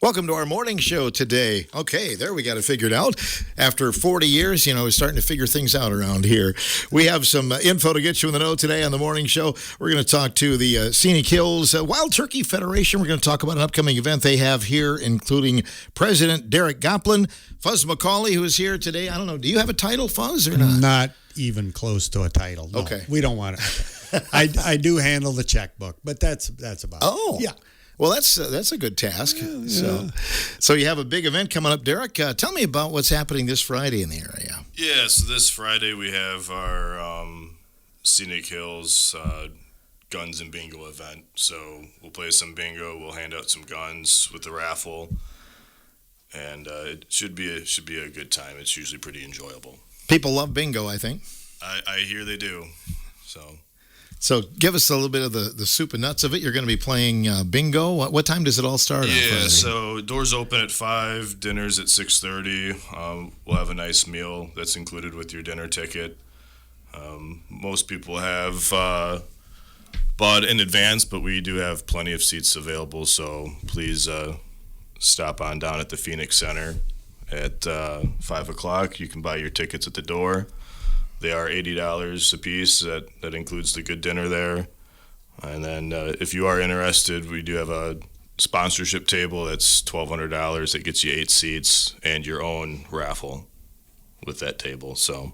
Welcome to our morning show today. Okay, there we got it figured out. After 40 years, we're starting to figure things out around here. We have some info to get you in the know today on the morning show. We're going to talk to the Scenic Hills Wild Turkey Federation. We're going to talk about an upcoming event they have here, including President Derek Goplin, Fuzz McCauley, who is here today. I don't know, do you have a title, Fuzz, or not? Not even close to a title. No, okay. We don't want it. I do handle the checkbook, but that's about it. Yeah. Well, that's a good task. Yeah. So you have a big event coming up, Derek. Tell me about what's happening this Friday in the area. Yeah, so this Friday we have our Scenic Hills Guns and Bingo event. So we'll play some bingo. We'll hand out some guns with the raffle, and it should be a good time. It's usually pretty enjoyable. People love bingo, I think. I hear they do. So give us a little bit of the soup and nuts of it. You're going to be playing bingo. What time does it all start? Yeah, so doors open at 5, dinner's at 6:30. We'll have a nice meal that's included with your dinner ticket. Most people have bought in advance, but we do have plenty of seats available, so please stop on down at the Phoenix Center at 5 o'clock. You can buy your tickets at the door. They are $80 a piece. That includes the good dinner there. And then if you are interested, we do have a sponsorship table that's $1,200. That gets you 8 seats and your own raffle with that table. So,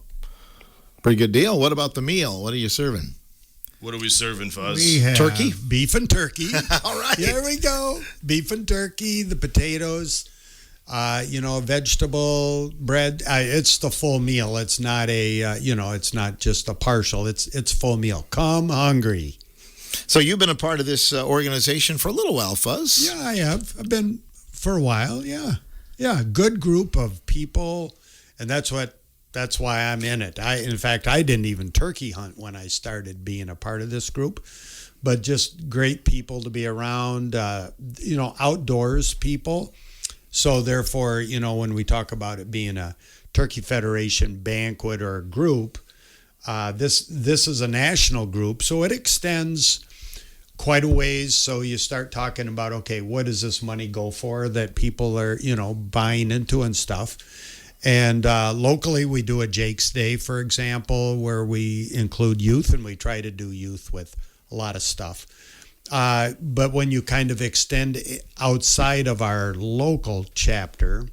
pretty good deal. What about the meal? What are you serving? What are we serving, Fuzz? We have turkey? Beef and turkey. All right. There we go. Beef and turkey, the potatoes. Vegetable, bread. It's the full meal. It's not it's not just a partial. It's full meal. Come hungry. So you've been a part of this organization for a little while, Fuzz. Yeah, I have. I've been for a while. Yeah. Good group of people, and that's why I'm in it. In fact, I didn't even turkey hunt when I started being a part of this group, but just great people to be around. Outdoors people. So therefore, when we talk about it being a Turkey Federation banquet or a group, this is a national group, so it extends quite a ways. So you start talking about, okay, what does this money go for that people are, buying into and stuff. And locally, we do a Jake's Day, for example, where we include youth, and we try to do youth with a lot of stuff. But when you kind of extend outside of our local chapter,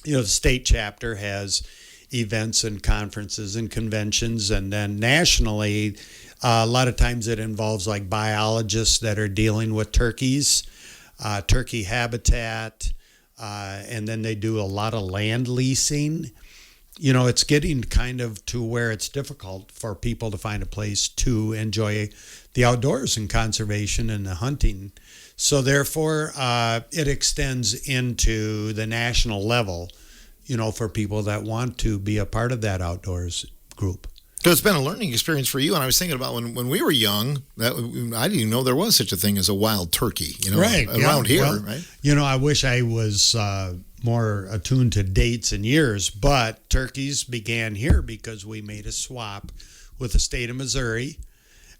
the state chapter has events and conferences and conventions, and then nationally, a lot of times it involves like biologists that are dealing with turkeys, turkey habitat, and then they do a lot of land leasing. It's getting kind of to where it's difficult for people to find a place to enjoy the outdoors and conservation and the hunting. So therefore, it extends into the national level, for people that want to be a part of that outdoors group. So it's been a learning experience for you. And I was thinking about when we were young, I didn't even know there was such a thing as a wild turkey, right, around here, right? I wish I was more attuned to dates and years, but turkeys began here because we made a swap with the state of Missouri,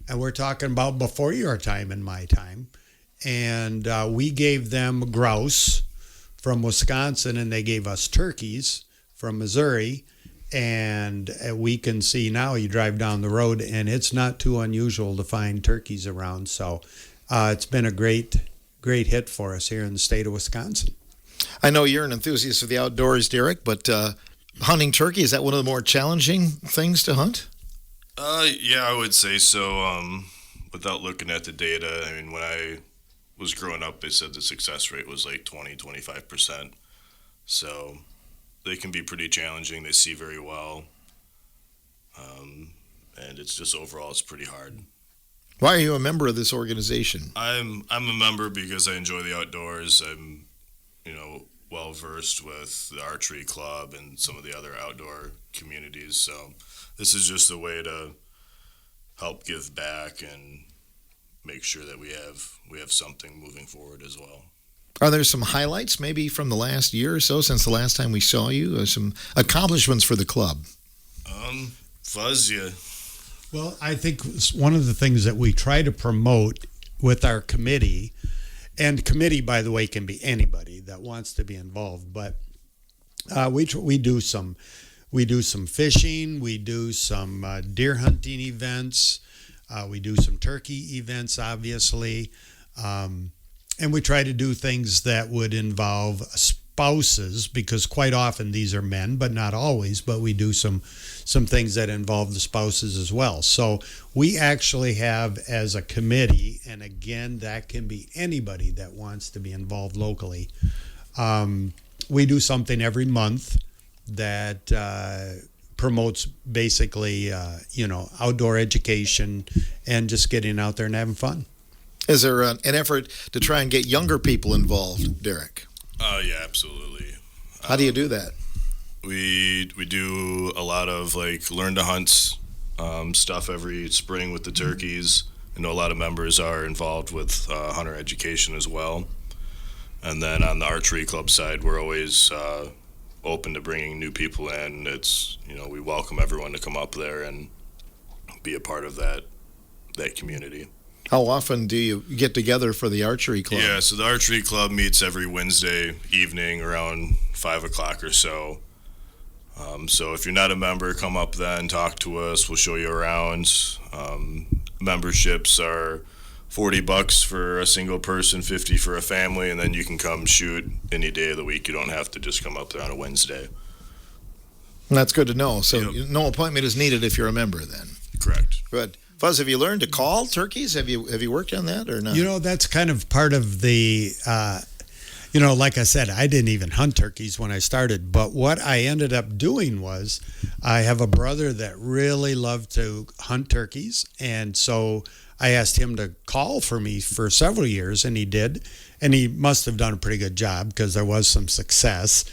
and we're talking about before your time and my time, and we gave them grouse from Wisconsin, and they gave us turkeys from Missouri, and we can see now, you drive down the road, and it's not too unusual to find turkeys around, so it's been a great hit for us here in the state of Wisconsin. I know you're an enthusiast of the outdoors, Derek, but hunting turkey, is that one of the more challenging things to hunt? Yeah, I would say so. Without looking at the data, I mean, when I was growing up, they said the success rate was like 20-25%. So they can be pretty challenging. They see very well. And it's just overall, it's pretty hard. Why are you a member of this organization? I'm a member because I enjoy the outdoors. I'm well versed with the archery club and some of the other outdoor communities. So this is just a way to help give back and make sure that we have something moving forward as well. Are there some highlights maybe from the last year or so since the last time we saw you? Some accomplishments for the club? Fuzz, yeah. Well, I think one of the things that we try to promote with our committee And committee, by the way, can be anybody that wants to be involved. But we do some fishing, we do some deer hunting events, we do some turkey events, obviously, and we try to do things that would involve spouses, because quite often these are men, but not always. But we do some things that involve the spouses as well. So we actually have, as a committee, and again, that can be anybody that wants to be involved locally. We do something every month that promotes basically, outdoor education and just getting out there and having fun. Is there an effort to try and get younger people involved, Derek? Yeah, absolutely. How do you do that? We do a lot of learn to hunt stuff every spring with the turkeys. I know a lot of members are involved with hunter education as well. And then on the archery club side, we're always open to bringing new people in. It's, we welcome everyone to come up there and be a part of that community. How often do you get together for the archery club? Yeah, so the archery club meets every Wednesday evening around 5 o'clock or so. So if you're not a member, come up then, talk to us. We'll show you around. Memberships are $40 for a single person, $50 for a family, and then you can come shoot any day of the week. You don't have to just come up there on a Wednesday. That's good to know. So Yep. No appointment is needed if you're a member then. Correct. Good. Fuzz, have you learned to call turkeys? Have you worked on that or not? That's kind of part of the, like I said, I didn't even hunt turkeys when I started. But what I ended up doing was I have a brother that really loved to hunt turkeys. And so I asked him to call for me for several years, and he did. And he must have done a pretty good job because there was some success.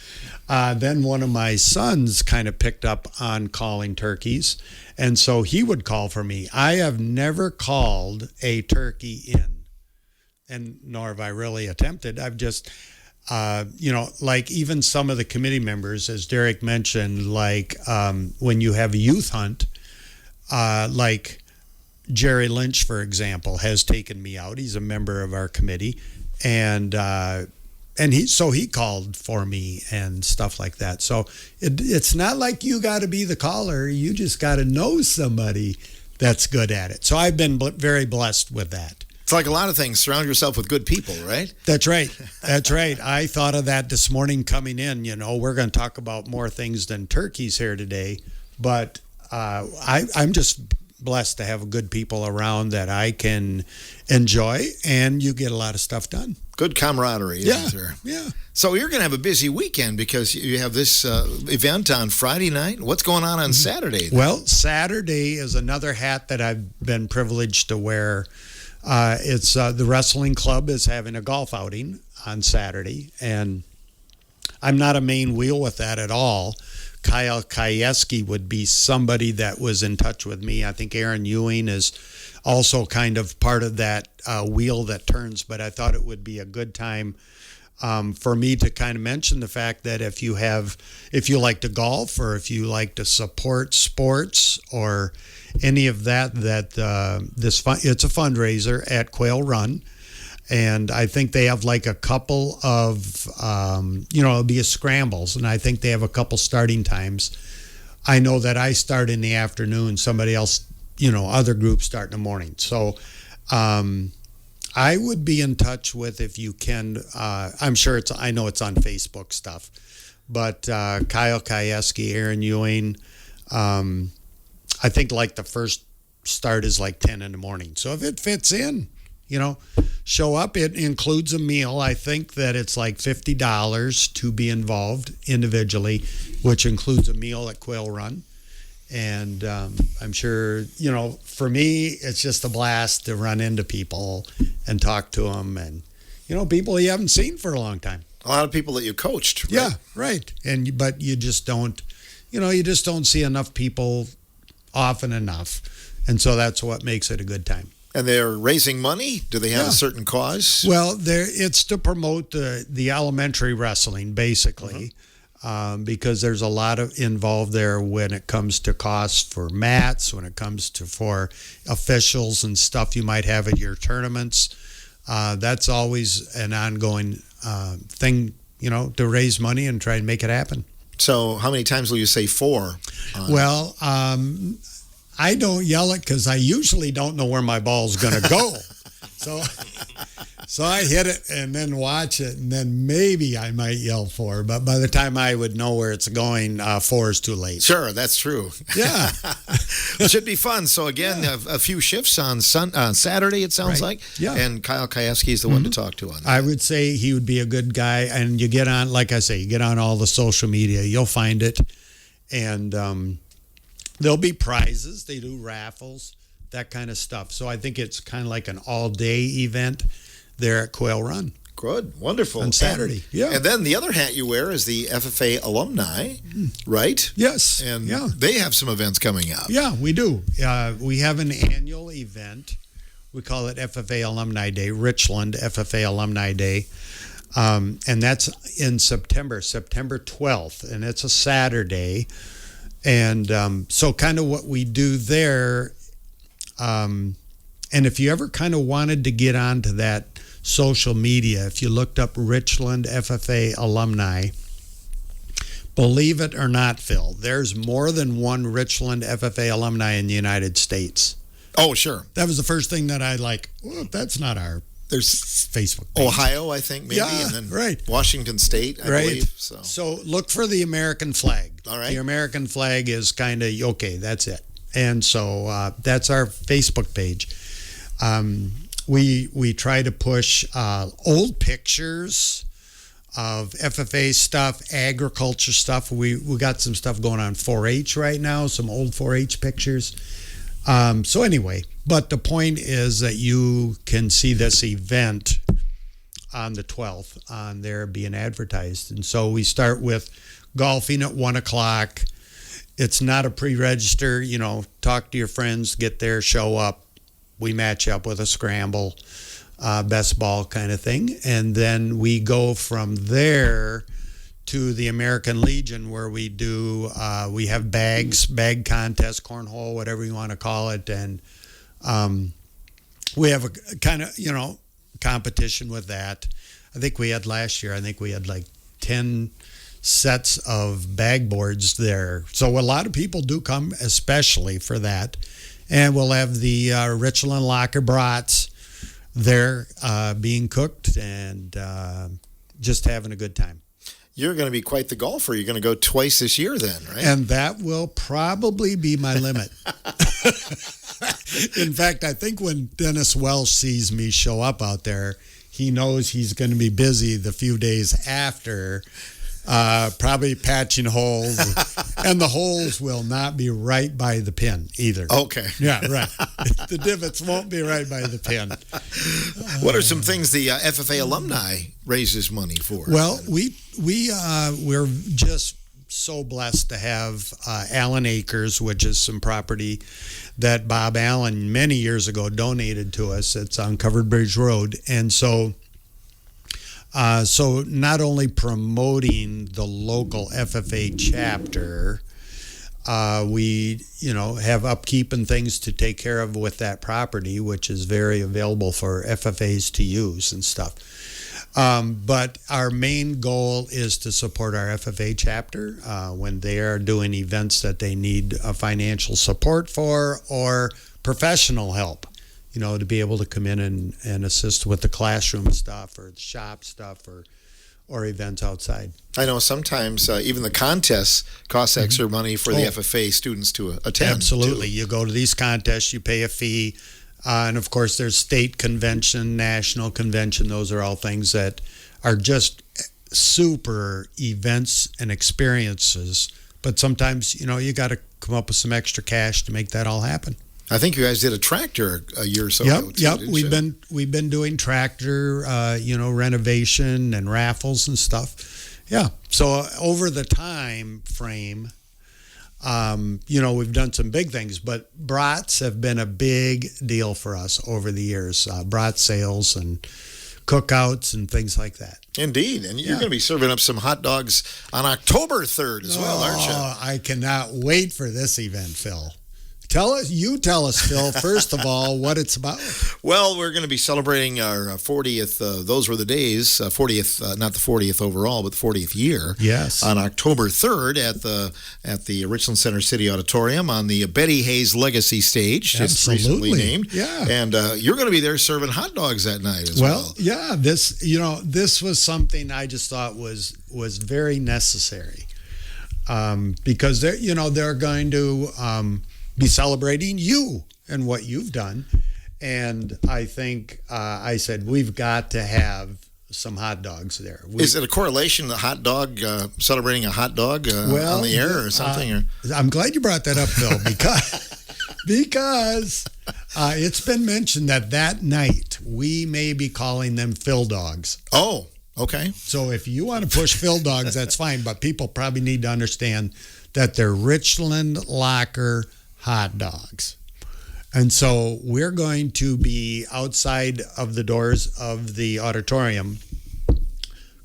Then one of my sons kind of picked up on calling turkeys, and so he would call for me. I have never called a turkey in, and nor have I really attempted. I've just, like even some of the committee members, as Derek mentioned, when you have a youth hunt, like Jerry Lynch, for example, has taken me out. He's a member of our committee, and he called for me and stuff like that. So it's not like you got to be the caller. You just got to know somebody that's good at it. So I've been very blessed with that. It's like a lot of things. Surround yourself with good people, right? That's right. That's right. I thought of that this morning coming in. We're going to talk about more things than turkeys here today, but I'm just blessed to have good people around that I can enjoy, and you get a lot of stuff done. Good camaraderie, isn't there? Yeah. So you're going to have a busy weekend because you have this event on Friday night. What's going on Saturday? Well, Saturday is another hat that I've been privileged to wear. It's the wrestling club is having a golf outing on Saturday, and I'm not a main wheel with that at all. Kyle Kajewski would be somebody that was in touch with me. I think Aaron Ewing is also kind of part of that wheel that turns, but I thought it would be a good time for me to kind of mention the fact that if you like to golf, or if you like to support sports or any of that, it's a fundraiser at Quail Run. And I think they have a couple of, it'll be a scrambles, and I think they have a couple starting times. I know that I start in the afternoon. Somebody else, other groups start in the morning. So I would be in touch with, if you can, I know it's on Facebook stuff, but Kyle Kajewski, Aaron Ewing, I think the first start is 10 in the morning. So if it fits in, show up. It includes a meal. I think that it's $50 to be involved individually, which includes a meal at Quail Run. And I'm sure, for me, it's just a blast to run into people and talk to them, and, people you haven't seen for a long time. A lot of people that you coached, right? Yeah, right. But you just don't, see enough people often enough. And so that's what makes it a good time. And they're raising money? Do they have a certain cause? Well, it's to promote the elementary wrestling, basically, because there's a lot involved there when it comes to costs for mats, when it comes to for officials and stuff you might have at your tournaments. That's always an ongoing thing, to raise money and try and make it happen. So how many times will you say 4? Well, I don't yell it because I usually don't know where my ball's going to go. So I hit it and then watch it, and then maybe I might yell 4. But by the time I would know where it's going, 4 is too late. Sure, that's true. Yeah. It should be fun. So, again, a few shifts on Saturday, it sounds like. Yeah. And Kyle Kajewski is the one to talk to on that. I would say he would be a good guy. And you get on, like I say, you get on all the social media, you'll find it. And there'll be prizes. They do raffles, that kind of stuff. So I think it's kind of like an all-day event there at Quail Run. Good. Wonderful. On Saturday. And then the other hat you wear is the FFA alumni, right? Yes. And they have some events coming up. Yeah, we do. We have an annual event. We call it FFA Alumni Day, Richland FFA Alumni Day. And that's in September 12th. And it's a Saturday. And so kind of what we do there, and if you ever kind of wanted to get onto that social media, if you looked up Richland FFA alumni, believe it or not, Phil, there's more than one Richland FFA alumni in the United States. Oh, sure. That was the first thing that I that's not our Facebook page. Ohio, I think, maybe, and then Washington State, I believe. So look for the American flag. All right. The American flag is kind of, okay, that's it. And so that's our Facebook page. We try to push old pictures of FFA stuff, agriculture stuff. We got some stuff going on 4-H right now, some old 4-H pictures. So anyway, but the point is that you can see this event on the 12th on there being advertised. And so we start with golfing at 1 o'clock. It's not a pre-register, talk to your friends, get there, show up. We match up with a scramble, best ball kind of thing. And then we go from there to the American Legion, where we do, we have bag contest, cornhole, whatever you want to call it. And we have a kind of, competition with that. I think we had last year, like 10 sets of bag boards there. So a lot of people do come especially for that. And we'll have the Richland Locker brats there being cooked and just having a good time. You're going to be quite the golfer. You're going to go twice this year then, right? And that will probably be my limit. In fact, I think when Dennis Welsh sees me show up out there, he knows he's going to be busy the few days after, probably patching holes. And the holes will not be right by the pin either. Okay. Yeah, right. The divots won't be right by the pin. What are some things the FFA alumni raises money for? Well, we're just so blessed to have Allen Acres, which is some property that Bob Allen many years ago donated to us. It's on Covered Bridge Road. And so not only promoting the local FFA chapter, we have upkeep and things to take care of with that property, which is very available for FFAs to use and stuff. But our main goal is to support our FFA chapter when they are doing events that they need financial support for or professional help, to be able to come in and assist with the classroom stuff or the shop stuff or events outside. I know sometimes even the contests cost extra money for the FFA students to attend. Absolutely. You go to these contests, you pay a fee. And of course, there's state convention, national convention. Those are all things that are just super events and experiences. But sometimes, you got to come up with some extra cash to make that all happen. I think you guys did a tractor a year or so ago. Yep. We've been doing tractor, renovation and raffles and stuff. Yeah. So over the time frame, we've done some big things, but brats have been a big deal for us over the years. Brat sales and cookouts and things like that. Indeed. And you're going to be serving up some hot dogs on October 3rd as well, aren't you? I cannot wait for this event, Phil. Tell us, Phil, first of all, what it's about. Well, we're going to be celebrating our 40th, those were the days, 40th, not the 40th overall, but the 40th year. Yes. On October 3rd at the Richland Center City Auditorium on the Betty Hayes Legacy Stage, just Absolutely. recently named. Yeah. And you're going to be there serving hot dogs that night as well. Well, yeah, this was something I just thought was very necessary. Because they're going to be celebrating you and what you've done, and I think I said we've got to have some hot dogs there. Is it a correlation, the hot dog, celebrating a hot dog on the air or something? I'm glad you brought that up, Phil, because it's been mentioned that night we may be calling them Phil dogs. Oh. Okay. So if you want to push Phil dogs, that's fine. But people probably need to understand that they're Richland Locker hot dogs. And so we're going to be outside of the doors of the auditorium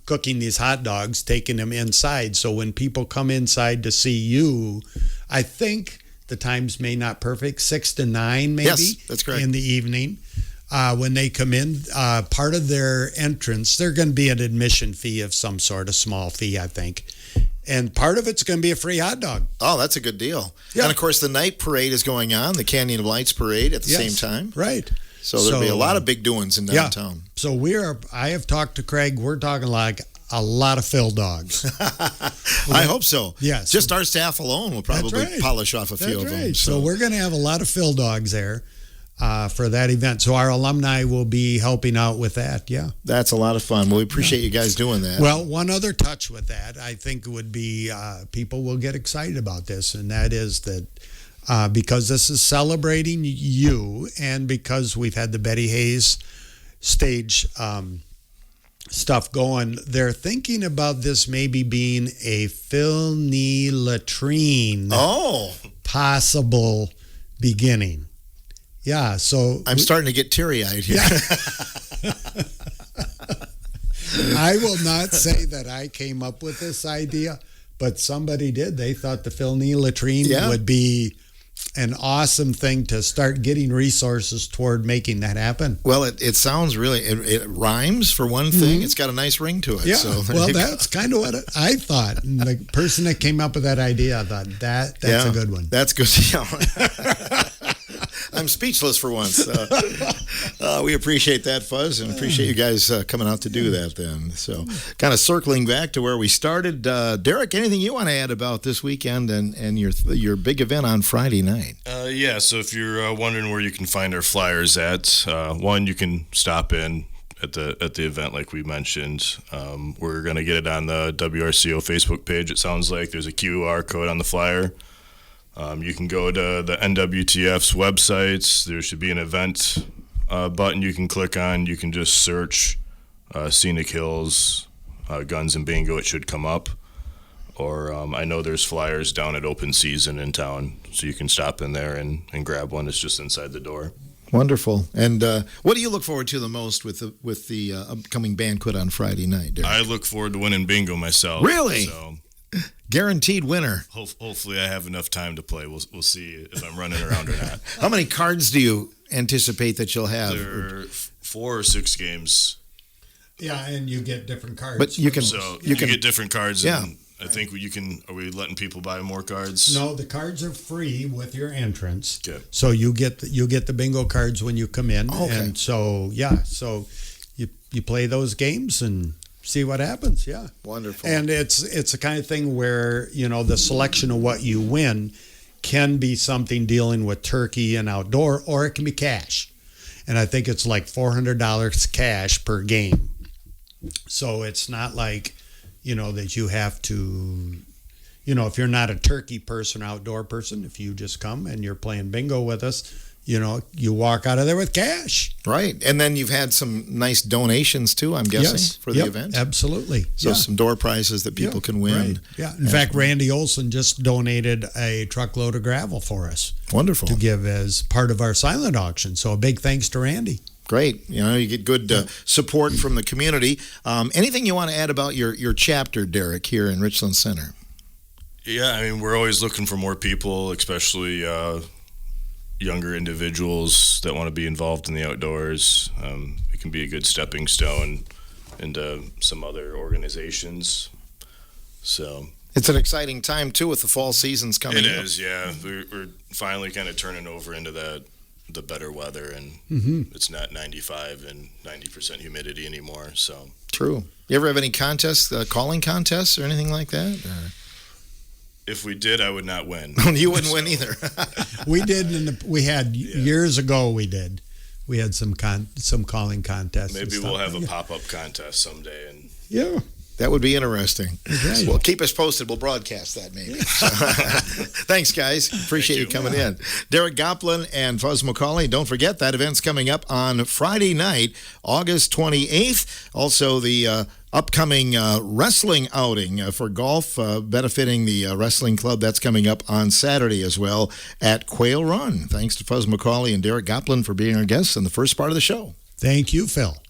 cooking these hot dogs, taking them inside. So when people come inside to see you, I think the times may not perfect, 6 to 9 maybe. Yes, that's correct. In the evening. When they come in, part of their entrance, they're going to be an admission fee of some sort, a small fee, I think. And part of it's going to be a free hot dog. Oh, that's a good deal. Yeah. And, of course, the night parade is going on, the Canyon of Lights parade at the same time. Right. So there'll be a lot of big doings in downtown. Yeah. So I have talked to Craig. We're talking like a lot of Phil dogs. I hope so. Yes. Just our staff alone will probably polish off a few of them. So we're going to have a lot of Phil dogs there. For that event. So our alumni will be helping out with that, yeah. That's a lot of fun. Well, we appreciate you guys doing that. Well, one other touch with that, I think would be people will get excited about this, and that is that because this is celebrating you and because we've had the Betty Hayes stage stuff going, they're thinking about this maybe being a Phil Knee latrine possible beginning. Yeah, so I'm starting to get teary-eyed here. Yeah. I will not say that I came up with this idea, but somebody did. They thought the Phil Knee latrine would be an awesome thing to start getting resources toward making that happen. Well, it sounds really, it rhymes for one thing. Mm-hmm. It's got a nice ring to it. Yeah, so well, that's kind of what I thought. And the person that came up with that idea, I thought, that's a good one. That's good. I'm speechless for once. We appreciate that, Fuzz, and appreciate you guys coming out to do that then. So kind of circling back to where we started. Derek, anything you want to add about this weekend and your big event on Friday night? Yeah, so if you're wondering where you can find our flyers at, one, you can stop in at the event like we mentioned. We're going to get it on the WRCO Facebook page, it sounds like. There's a QR code on the flyer. You can go to the NWTF's websites. There should be an event button you can click on. You can just search Scenic Hills, Guns and Bingo. It should come up. Or I know there's flyers down at Open Season in town, so you can stop in there and grab one. It's just inside the door. Wonderful. And what do you look forward to the most with the upcoming banquet on Friday night, Derek? I look forward to winning bingo myself. Really? So guaranteed winner. Hopefully I have enough time to play. We'll see if I'm running around or not. How many cards do you anticipate that you'll have? There are 4 or 6 games. Yeah, and you get different cards. But you can get different cards. Yeah. And I think you can. Are we letting people buy more cards? No, the cards are free with your entrance. Okay. So you get the bingo cards when you come in. Okay. And so you play those games and see what happens. Yeah. Wonderful. And it's the kind of thing where the selection of what you win can be something dealing with turkey and outdoor, or it can be cash. And I think it's like $400 cash per game. So it's not like that you have to, if you're not a turkey person, outdoor person, if you just come and you're playing bingo with us, you walk out of there with cash. Right. And then you've had some nice donations too, I'm guessing, for the event. Absolutely. So some door prizes that people can win. Right. Yeah. In fact, Randy Olson just donated a truckload of gravel for us. Wonderful. To give as part of our silent auction. So a big thanks to Randy. Great. You get good support from the community. Anything you want to add about your chapter, Derek, here in Richland Center? Yeah, I mean, we're always looking for more people, especially younger individuals that want to be involved in the outdoors. It can be a good stepping stone into some other organizations. So It's an exciting time, too, with the fall seasons coming it up. is, yeah. We're finally kind of turning over into the better weather, and it's not 95 and 90% humidity anymore. So True. You ever have any contests, calling contests or anything like that? if we did, I would not win. You wouldn't win either. We did. Years ago. We had some calling contests. and Maybe stuff. we'll have a pop-up contest someday. And Yeah. That would be interesting. Right. Well, keep us posted. We'll broadcast that maybe. Thanks, guys. Appreciate you coming in. Derek Goplin and Fuzz McCauley. Don't forget that event's coming up on Friday night, August 28th. Also, the upcoming wrestling outing for golf, benefiting the wrestling club. That's coming up on Saturday as well at Quail Run. Thanks to Fuzz McCauley and Derek Goplin for being our guests in the first part of the show. Thank you, Phil.